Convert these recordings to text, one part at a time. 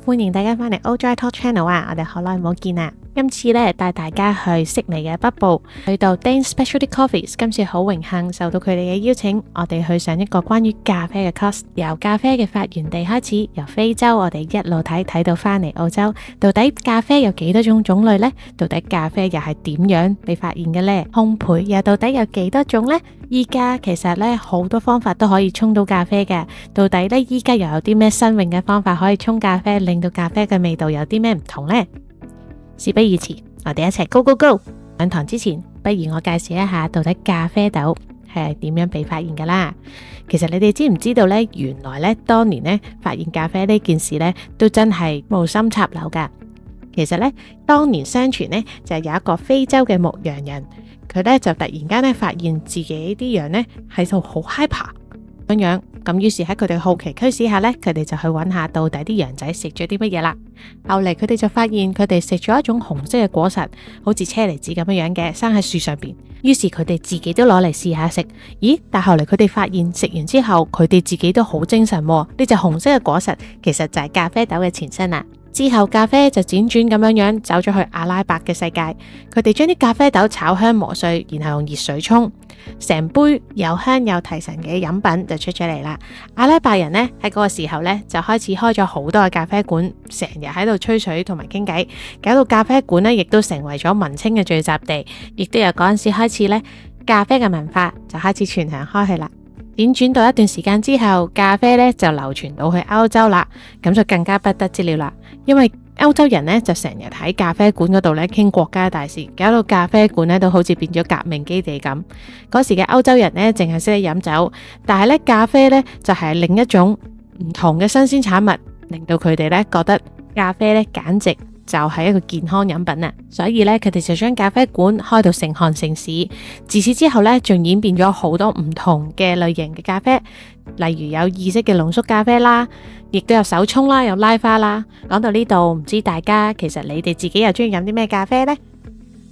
歡迎大家返嚟 ohdrytalk channel 啊！我哋好耐冇見啦。今次咧帶大家去悉尼嘅北部，去到 Dane Specialty Coffees。今次好榮幸受到佢哋嘅邀請，我哋去上一個關於咖啡嘅 course，由咖啡嘅發源地開始，由非洲我哋一路睇到返嚟澳洲。到底咖啡有幾多種種類呢？到底咖啡又係點樣被發現嘅呢？烘焙又到底有幾多種呢？依家其實咧好多方法都可以沖到咖啡嘅，到底咧依家又有啲咩新穎嘅方法可以沖咖啡，令到咖啡嘅味道有啲咩唔同呢？事不宜遲，我哋一齊 go go go！ 上堂之前，不如我介紹一下到底咖啡豆係點樣被發現噶啦。其實你哋知唔知道呢？原來呢，當年呢發現咖啡呢件事呢，都真係無心插柳噶。其實呢，當年相傳呢，就有一個非洲嘅牧羊人，佢呢就突然間呢發現自己啲羊呢喺度好 hyper 咁樣，咁於是喺佢哋好奇驅使下呢，佢哋就去揾下到底啲羊仔食咗啲乜嘢啦。後嚟佢哋就發現佢哋食咗一種紅色嘅果實，好似車厘子咁樣嘅，生喺樹上邊。於是佢哋自己都攞嚟試下食，咦？但後嚟佢哋發現食完之後，佢哋自己都好精神喎。呢隻紅色嘅果實其實就係咖啡豆嘅前身啦。之後咖啡就輾轉咁樣走咗去阿拉伯嘅世界，佢哋將啲咖啡豆炒香磨碎，然後用熱水沖，成杯又香又提神嘅飲品就出咗嚟啦。阿拉伯人呢，喺嗰個時候呢，就開始開咗好多嘅咖啡館，成日喺度吹水同埋傾偈，搞到咖啡館呢亦都成為咗文青嘅聚集地，亦都由嗰陣時開始呢，咖啡嘅文化就開始傳揚開去啦。輾轉到一段時間之後，咖啡呢就流傳到去歐洲啦，咁就更加不得之了啦。因為歐洲人呢就成日喺咖啡館嗰度呢傾國家大事，搞到咖啡館呢都好似變咗革命基地咁。嗰時嘅歐洲人呢淨係識得飲酒，但係呢咖啡呢就係另一種唔同嘅新鮮產物，令到佢哋呢覺得咖啡呢簡直就係一個健康飲品啊！所以呢，佢哋就將咖啡館開到成行成市。自此之後呢，仲演變咗好多唔同嘅類型嘅咖啡，例如有意式嘅濃縮咖啡啦，亦都有手沖啦，有拉花啦。講到呢度，唔知大家其實你哋自己又中意飲啲咩咖啡呢？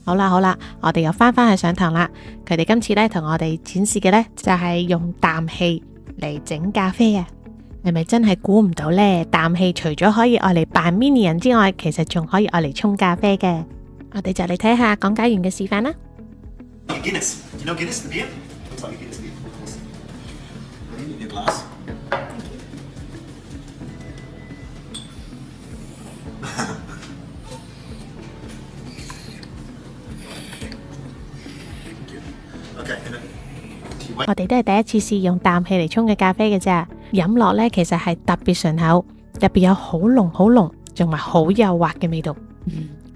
好啦，我哋又翻去上堂啦。佢哋今次呢，同我哋展示嘅呢，就係用氮氣嚟整咖啡啊！係咪真係估唔到呢？氮氣除咗可以愛嚟扮 mini 人之外，其實仲可以愛嚟沖咖啡嘅。我哋就嚟睇下講解員嘅示範啦。Guinness. Do you know Guinness, the beer? Looks like a Guinness beer. In your glass. Okay. 我哋都係第一次試用氮氣嚟沖嘅咖啡嘅咋，飲落呢，其實係特別順口，入邊有好濃，仲埋好幼滑嘅味道。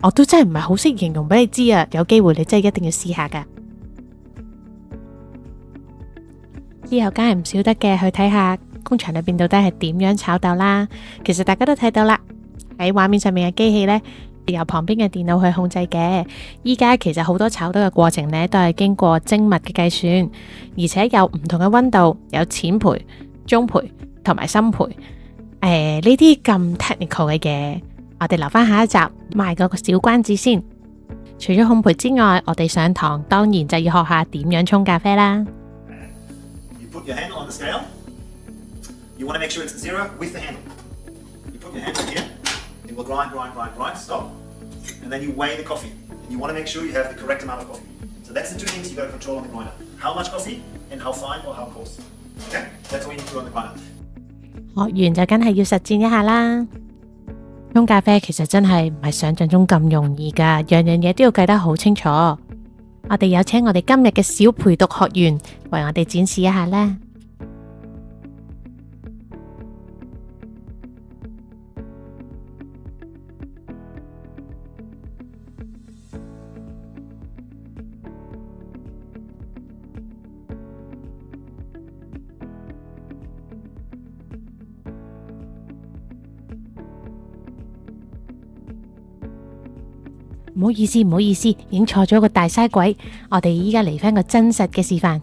我都真係唔係好識形容俾你知啊，有機會你真係一定要試下噶。之後梗係唔少得嘅，去睇下工場裏邊到底係點樣炒豆啦。其實大家都睇到啦，喺畫面上面嘅機器呢，由旁邊嘅電腦去控制嘅。依家其實好多炒豆嘅過程呢，都係經過精密嘅計算，而且有唔同嘅溫度，有淺焙、中焙同埋深焙。呢啲咁 technical 嘅嘢，我哋留翻下一集賣個小關子先。除咗烘焙之外，我哋上堂當然就要學下點樣沖咖啡啦。You put your handle on the scale. You want to make sure it's 0 with the handle. You put your handle here. It will grind. Stop. And then you weigh the coffee. And you want to make sure you have the correct amount of coffee. So that's the two things you got to control on the grinder. How much coffee and how fine or how coarse. Okay? That's what you need to do on the grinder. 學完就梗係要實戰一下啦。沖咖啡其實真係唔係想象中咁容易噶，樣樣嘢都要計得好清楚。我哋有請我哋今日嘅小陪讀學員為我哋展示一下啦。唔好意思，影錯咗個大嘥鬼。我哋依家嚟返個真實嘅示範。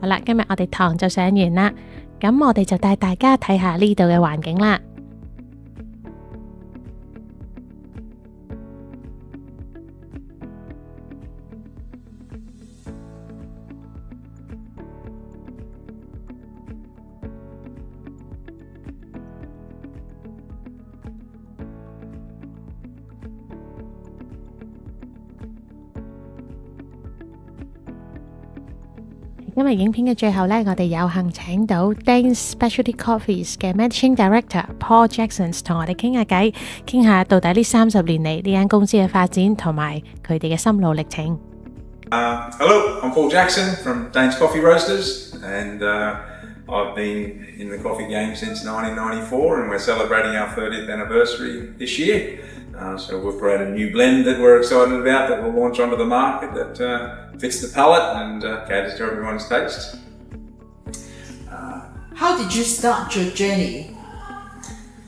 好啦，今日我哋堂就上完啦，咁我哋就帶大家睇下呢度嘅環境啦。今日影片嘅最後呢，我哋有幸請到 Dane Specialty Coffees 嘅 Managing Director Paul Jackson 同我哋傾下偈，傾下到底呢30年嚟呢間公司嘅發展同埋佢哋嘅心路歷程。Hello, I'm Paul Jackson from Dane's Coffee Roasters, and I've been in the coffee game since 1994, and we're celebrating our 30th anniversary this year. So we've created a new blend that we're excited about that we'll launch onto the market that fits the palate and caters to everyone's taste. How did you start your journey?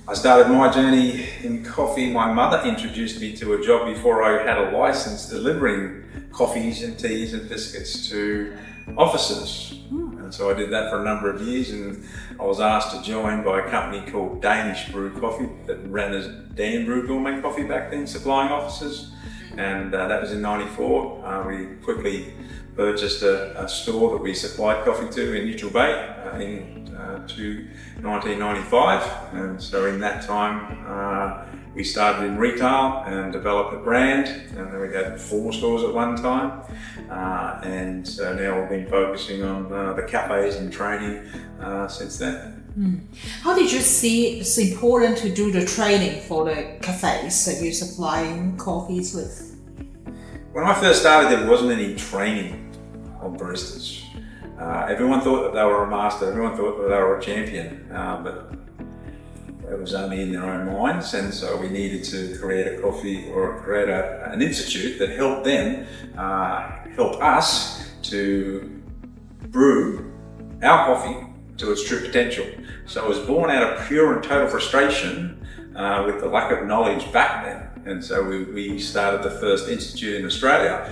I started my journey in coffee. My mother introduced me to a job before I had a license delivering coffees and teas and biscuits to offices. And so I did that for a number of years, and I was asked to join by a company called Danish Brew Coffee that ran as Dane Brew Gourmet Coffee back then, supplying offices. And that was in '94. We quickly purchased a store that we supplied coffee to in Neutral Bay to 1995. And so in that time, we started in retail and developed a brand, and then we had 4 stores at one time. And so now we've been focusing on the cafes and training since then. How did you see it's important to do the training for the cafes that you're supplying coffees with? When I first started, there wasn't any training on baristas. Everyone thought that they were a master, everyone thought that they were a champion, but it was only in their own minds, and so we needed to create a coffee or create an institute that helped them, help us to brew our coffee to its true potential. So it was born out of pure and total frustration with the lack of knowledge back then. And so we started the first institute in Australia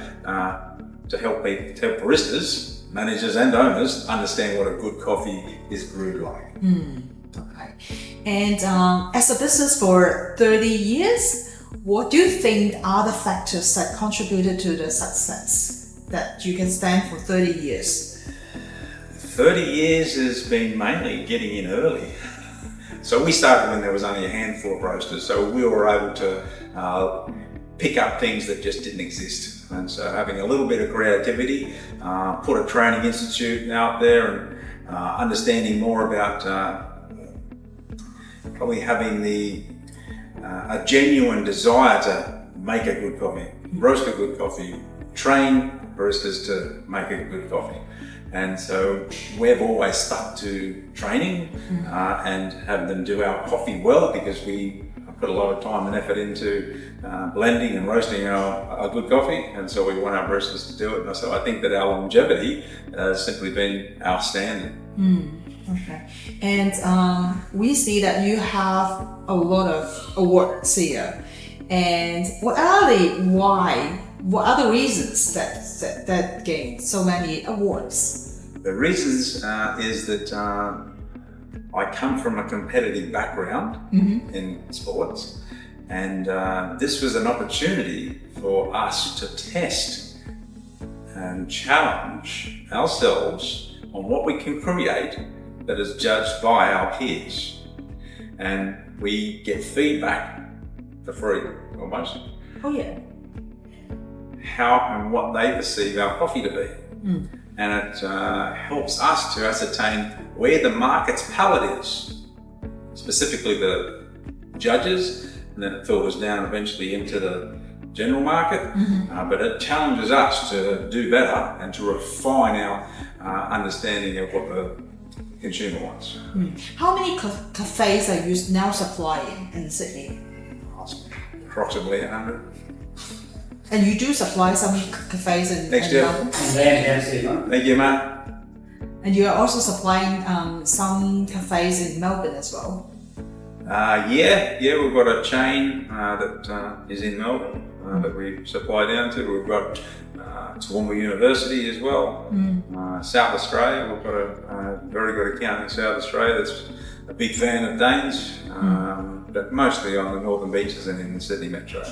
to help baristas, managers and owners understand what a good coffee is brewed like. Okay. And as a business for 30 years, what do you think are the factors that contributed to the success that you can stand for 30 years? 30 years has been mainly getting in early. So we started when there was only a handful of roasters, so we were able to pick up things that just didn't exist. And so having a little bit of creativity, put a training institute out there, and understanding more about probably having a genuine desire to make a good coffee, roast a good coffee, train baristas to make a good coffee. And so we've always stuck to training and have them do our coffee well, because we put a lot of time and effort into blending and roasting a good coffee, and so we want our baristas to do it. And so I think that our longevity has simply been outstanding. Okay. And we see that you have a lot of awards here. And what are the reasons that gained so many awards? The reasons is that I come from a competitive background in sports, and this was an opportunity for us to test and challenge ourselves on what we can create that is judged by our peers. And we get feedback for free, almost. Oh yeah. How and what they perceive our coffee to be. And it helps us to ascertain where the market's palate is, specifically the judges, and then it filters down eventually into the general market. But it challenges us to do better and to refine our understanding of what the consumer wants. How many cafes are you now supplying in Sydney? Approximately 100. And you do supply some cafes in Melbourne? Thank you, Matt. And you are also supplying some cafes in Melbourne as well? Yeah, we've got a chain that is in Melbourne. that we supply down to. We've got Toowoomba University as well. South Australia, we've got a very good account in South Australia that's a big fan of Danes, but mostly on the northern beaches and in the Sydney metro.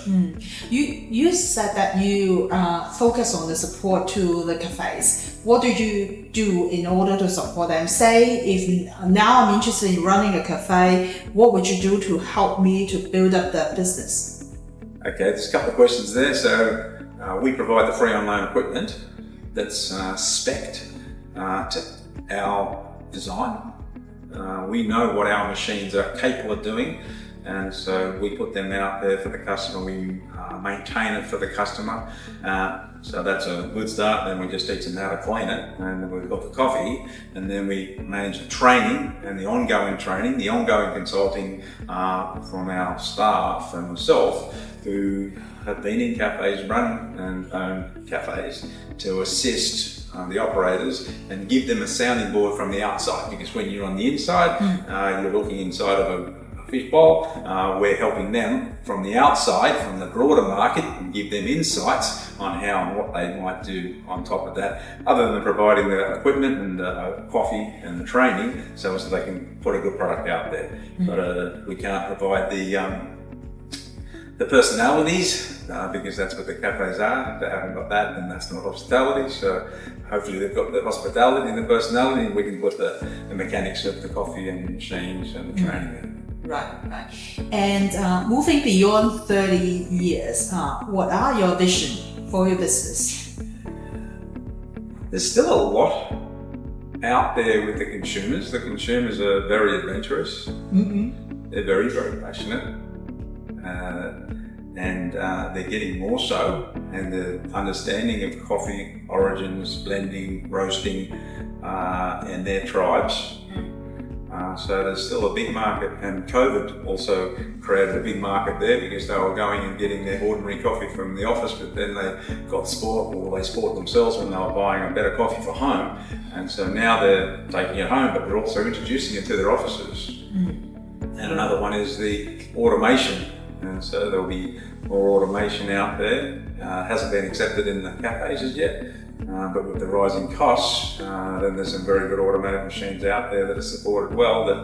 You said that you focus on the support to the cafes. What do you do in order to support them? Say if now I'm interested in running a cafe, what would you do to help me to build up the business? Okay, there's a couple of questions there. So we provide the free on-loan equipment that's spec'd to our design. We know what our machines are capable of doing, and so we put them out there for the customer. We maintain it for the customer, so that's a good start. Then we just teach them how to clean it, and then we've got the coffee, and then we manage the training and the ongoing training, the ongoing consulting from our staff and myself, who have been in cafes, run and own cafes, to assist the operators and give them a sounding board from the outside, because when you're on the inside, you're looking inside of a fishbowl. We're helping them from the outside, from the broader market, and give them insights on how and what they might do on top of that, other than providing the equipment and coffee and the training, so as they can put a good product out there. But we can't provide the personalities, because that's what the cafes are. If they haven't got that, then that's not hospitality. So hopefully they've got the hospitality and the personality, and we can put the mechanics of the coffee and the machines and the training in. Right. And moving beyond 30 years, what are your vision for your business? There's still a lot out there with the consumers. The consumers are very adventurous. They're very, very passionate. And they're getting more so, and the understanding of coffee origins, blending, roasting, and their tribes. So there's still a big market, and COVID also created a big market there, because they were going and getting their ordinary coffee from the office, but then they got sport, or they sport themselves when they were buying a better coffee for home. And so now they're taking it home, but they're also introducing it to their offices. And another one is the automation. And so there'll be more automation out there. Hasn't been accepted in the cafes as yet, but with the rising costs, then there's some very good automatic machines out there that are supported well, that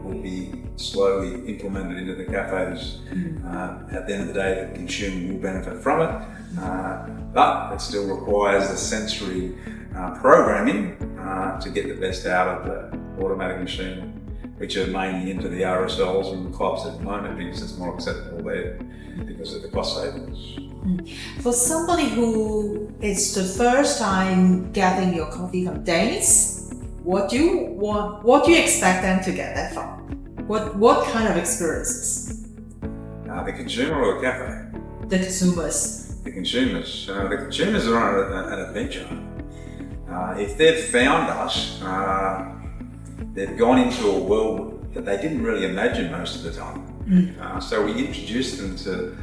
will be slowly implemented into the cafes. At the end of the day, the consumer will benefit from it, but it still requires the sensory programming to get the best out of the automatic machine, which are mainly into the RSLs and the clubs at the moment, because it's more acceptable there because of the cost savings. For somebody who is the first time getting your coffee from Danes, what do you expect them to get that from? What kind of experiences? The consumer or the cafe? The consumers. The consumers. The consumers are on an adventure. If they've found us, they've gone into a world that they didn't really imagine most of the time. So we introduced them to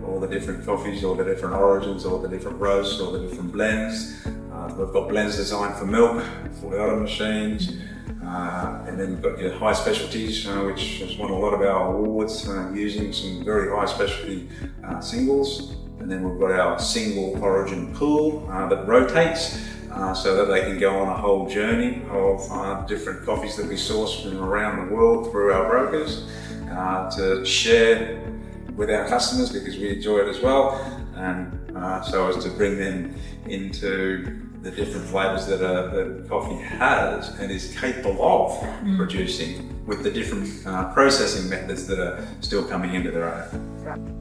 all the different coffees, all the different origins, all the different roasts, all the different blends. We've got blends designed for milk, for the other machines, and then we've got your high specialties, which has won a lot of our awards, using some very high specialty singles. And then we've got our single origin pool that rotates, so that they can go on a whole journey of different coffees that we source from around the world through our brokers, to share with our customers, because we enjoy it as well, and so as to bring them into the different flavours that coffee has and is capable of producing, with the different processing methods that are still coming into their own.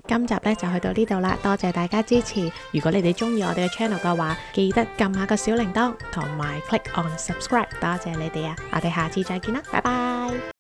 今集咧就去到呢度啦，多謝大家支持。如果你哋中意我哋嘅 channel 嘅話，記得撳下個小鈴鐺同埋 click on subscribe，多謝你哋啊！我哋下次再見啦，拜拜。